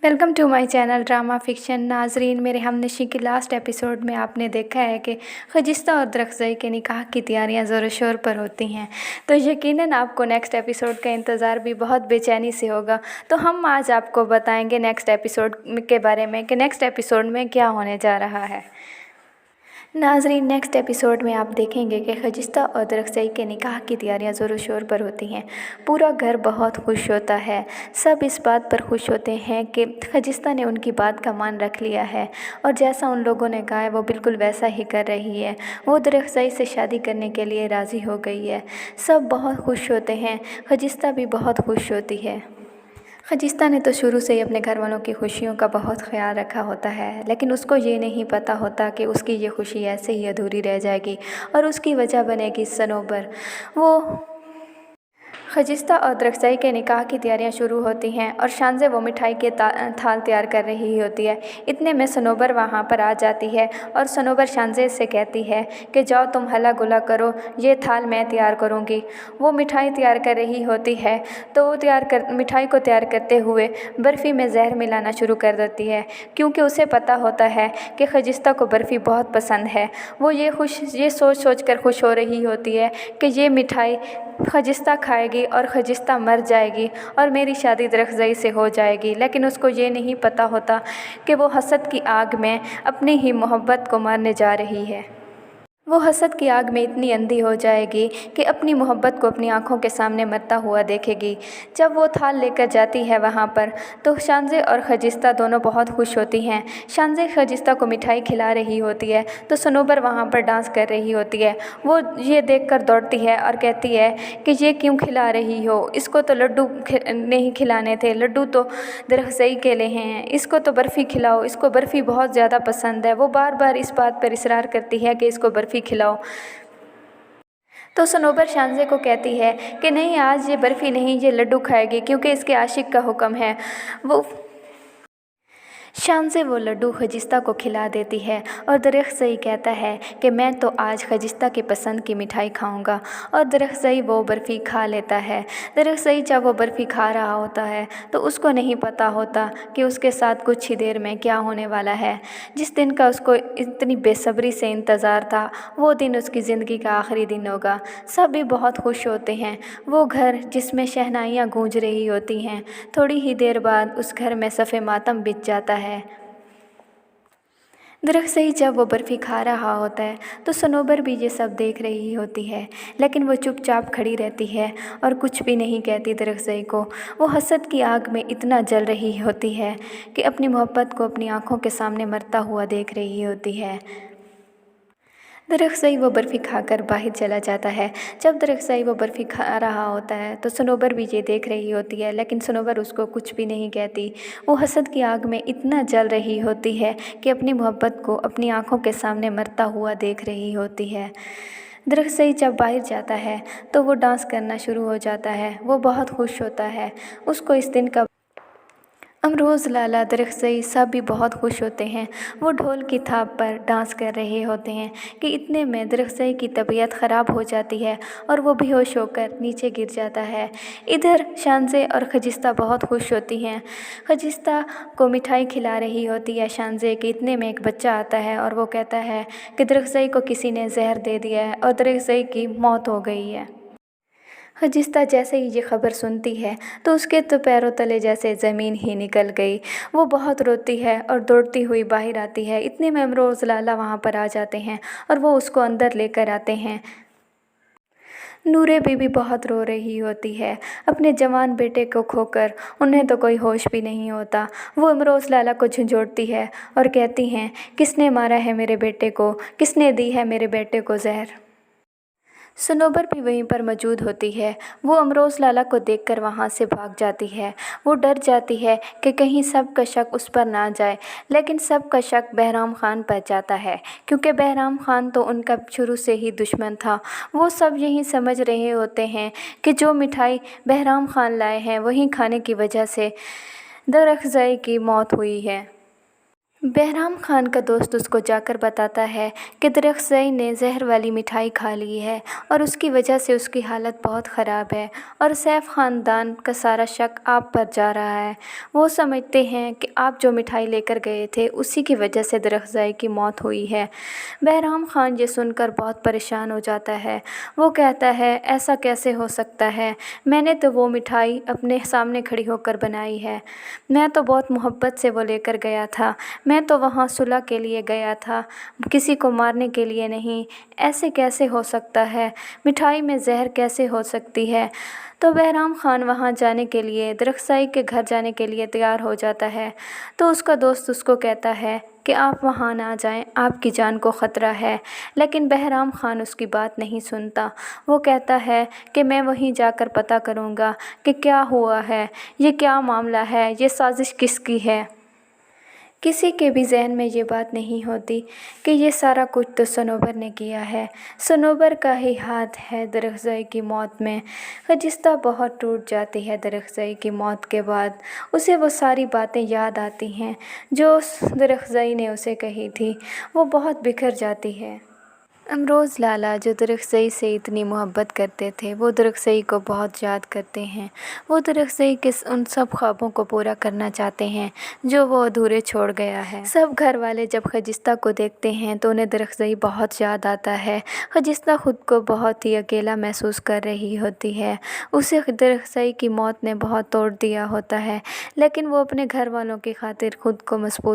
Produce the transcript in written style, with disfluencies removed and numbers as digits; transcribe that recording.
Welcome to my channel drama fiction. नाजरीन, मेरे हमनशी के लास्ट एपिसोड में आपने देखा है कि खजिस्ता और दरख्ज़ई के निकाह की तैयारियां ज़ोर शोर पर होती हैं, तो यकीनन आपको नेक्स्ट एपिसोड का इंतज़ार भी बहुत बेचैनी से होगा। तो हम आज आपको बताएंगे नेक्स्ट एपिसोड के बारे में कि नेक्स्ट एपिसोड में क्या होने जा रहा है। नाजरीन, नेक्स्ट एपिसोड में आप देखेंगे कि खजिस्ता और दरख्ज़ई के निकाह की तैयारियां ज़ोर शोर पर होती हैं। पूरा घर बहुत खुश होता है। सब इस बात पर खुश होते हैं कि खजिस्ता ने उनकी बात का मान रख लिया है और जैसा उन लोगों ने कहा है वो बिल्कुल वैसा ही कर रही है। वो दरख्ज़ई से शादी करने के लिए राज़ी हो गई है। सब बहुत खुश होते हैं, खजिस्ता भी बहुत खुश होती है। खजिस्ता ने तो शुरू से ही अपने घर वालों की खुशियों का बहुत ख्याल रखा होता है, लेकिन उसको ये नहीं पता होता कि उसकी ये खुशी ऐसे ही अधूरी रह जाएगी और उसकी वजह बनेगी सनोबर। वो खजिस्ता और दरख्ज़ई के निकाह की तैयारियां शुरू होती हैं और शानज़े वो मिठाई के थाल तैयार कर रही होती है। इतने में सनोबर वहाँ पर आ जाती है और सनोबर शानज़े से कहती है कि जाओ तुम हला गुला करो, ये थाल मैं तैयार करूँगी। वो मिठाई तैयार कर रही होती है तो वो मिठाई को तैयार करते हुए बर्फ़ी में जहर मिलाना शुरू कर देती है, क्योंकि उसे पता होता है कि खजिस्ता को बर्फ़ी बहुत पसंद है। वो ये सोच कर खुश हो रही होती है कि ये मिठाई खजिस्ता खाएगी और खजिस्ता मर जाएगी और मेरी शादी दरख्ज़ई से हो जाएगी। लेकिन उसको ये नहीं पता होता कि वो हसद की आग में अपनी ही मोहब्बत को मारने जा रही है। वो हसद की आग में इतनी अंधी हो जाएगी कि अपनी मोहब्बत को अपनी आँखों के सामने मरता हुआ देखेगी। जब वो थाल लेकर जाती है वहाँ पर तो शानज़े और खजिस्ता दोनों बहुत खुश होती हैं। शानज़े खजिस्ता को मिठाई खिला रही होती है तो सनोबर वहाँ पर डांस कर रही होती है। वो ये देखकर दौड़ती है और कहती है कि ये क्यों खिला रही हो, इसको तो लड्डू नहीं खिलाने थे, लड्डू तो दरख्ज़ई के लिए हैं, इसको तो बर्फ़ी खिलाओ, इसको बर्फ़ी बहुत ज़्यादा पसंद है। वो बार बार इस बात पर इसरार करती है कि इसको बर्फ़ी खिलाओ। तो सनोबर शानज़े को कहती है कि नहीं, आज ये बर्फ़ी नहीं, ये लड्डू खाएगी क्योंकि इसके आशिक का हुक्म है। वो शानज़े वो लड्डू खजिस्ता को खिला देती है और दरख्ज़ई कहता है कि मैं तो आज खजिस्ता की पसंद की मिठाई खाऊंगा और दरख्ज़ई वो बर्फ़ी खा लेता है। दरख्ज़ई जब वो बर्फ़ी खा रहा होता है तो उसको नहीं पता होता कि उसके साथ कुछ ही देर में क्या होने वाला है। जिस दिन का उसको इतनी बेसब्री से इंतज़ार था वो दिन उसकी ज़िंदगी का आखिरी दिन होगा। सब भी बहुत खुश होते हैं। वो घर जिसमें शहनाइयाँ गूंज रही होती हैं, थोड़ी ही देर बाद उस घर में सफ़े मातम बिछ जाता है। दरख्ज़ई जब वो बर्फ़ी खा रहा होता है तो सनोबर भी ये सब देख रही होती है, लेकिन वो चुपचाप खड़ी रहती है और कुछ भी नहीं कहती दरख्ज़ई को। वो हसद की आग में इतना जल रही होती है कि अपनी मोहब्बत को अपनी आँखों के सामने मरता हुआ देख रही होती है। दरख्ज़ई वो बर्फ़ी खाकर बाहर चला जाता है। जब दरख्ज़ई वो बर्फ़ी खा रहा होता है तो सनोबर भी ये देख रही होती है, लेकिन सनोबर उसको कुछ भी नहीं कहती। वो हसद की आग में इतना जल रही होती है कि अपनी मोहब्बत को अपनी आँखों के सामने मरता हुआ देख रही होती है। दरख्ज़ई जब बाहर जाता है तो वो डांस करना शुरू हो जाता है। वो बहुत खुश होता है। उसको इस दिन का अमरोज़, लाला, दरख्ज़ई सब भी बहुत खुश होते हैं। वो ढोल की थाप पर डांस कर रहे होते हैं कि इतने में दरख्ज़ई की तबीयत ख़राब हो जाती है और वो बेहोश होकर नीचे गिर जाता है। इधर शानज़े और खजिस्ता बहुत खुश होती हैं। खजिस्ता को मिठाई खिला रही होती है शानज़े कि इतने में एक बच्चा आता है और वो कहता है कि दरख्ज़ई को किसी ने जहर दे दिया है और दरख्ज़ई की मौत हो गई है। खजिस्ता जैसे ही ये खबर सुनती है तो उसके तो पैरों तले जैसे ज़मीन ही निकल गई। वो बहुत रोती है और दौड़ती हुई बाहर आती है। इतने में अमरोज़, लाला वहाँ पर आ जाते हैं और वो उसको अंदर लेकर आते हैं। नूरे बीबी बहुत रो रही होती है अपने जवान बेटे को खोकर। उन्हें तो कोई होश भी नहीं होता। वो अमरोज़ लाला को झंझोड़ती है और कहती हैं, किसने मारा है मेरे बेटे को, किसने दी है मेरे बेटे को जहर। सनोबर भी वहीं पर मौजूद होती है। वो अमरोज़ लाला को देखकर वहाँ से भाग जाती है। वो डर जाती है कि कहीं सब का शक उस पर ना जाए, लेकिन सब का शक बहराम ख़ान पर जाता है, क्योंकि बहराम ख़ान तो उनका शुरू से ही दुश्मन था। वो सब यही समझ रहे होते हैं कि जो मिठाई बहराम ख़ान लाए हैं वही खाने की वजह से दरख्ज़ई की मौत हुई है। बहराम खान का दोस्त उसको जाकर बताता है कि दरख्तज़ई ने जहर वाली मिठाई खा ली है और उसकी वजह से उसकी हालत बहुत ख़राब है और सैफ ख़ानदान का सारा शक आप पर जा रहा है। वो समझते हैं कि आप जो मिठाई लेकर गए थे उसी की वजह से दरख्तज़ई की मौत हुई है। बहराम खान ये सुनकर बहुत परेशान हो जाता है। वो कहता है ऐसा कैसे हो सकता है, मैंने तो वो मिठाई अपने सामने खड़ी होकर बनाई है, मैं तो बहुत मोहब्बत से वो लेकर गया था, मैं तो वहाँ सुलह के लिए गया था, किसी को मारने के लिए नहीं, ऐसे कैसे हो सकता है, मिठाई में जहर कैसे हो सकती है। तो बहराम खान वहाँ जाने के लिए, दरख्तज़ई के घर जाने के लिए तैयार हो जाता है। तो उसका दोस्त उसको कहता है कि आप वहाँ ना जाएं, आपकी जान को ख़तरा है। लेकिन बहराम खान उसकी बात नहीं सुनता। वो कहता है कि मैं वहीं जाकर पता करूँगा कि क्या हुआ है, ये क्या मामला है, ये साजिश किसकी है। किसी के भी जहन में ये बात नहीं होती कि ये सारा कुछ तो सनोबर ने किया है, सनोबर का ही हाथ है दरख्तज़ई की मौत में। ख़जिस्ता बहुत टूट जाती है दरख्तज़ई की मौत के बाद। उसे वो सारी बातें याद आती हैं जो उस दरख्तज़ई ने उसे कही थी। वो बहुत बिखर जाती है। अमरोज़ लाला जो दरख्तज़ई से इतनी मोहब्बत करते थे, वो दरख्तज़ई को बहुत याद करते हैं। वो दरख्तज़ई के उन सब ख्वाबों को पूरा करना चाहते हैं जो वो अधूरे छोड़ गया है। सब घर वाले जब ख़जिस्ता को देखते हैं तो उन्हें दरख्तज़ई बहुत याद आता है। ख़जिस्ता ख़ुद को बहुत ही अकेला महसूस कर रही होती है। उसे दरख्तज़ई की मौत ने बहुत तोड़ दिया होता है, लेकिन वो अपने घर वालों की खातिर ख़ुद को मजबूत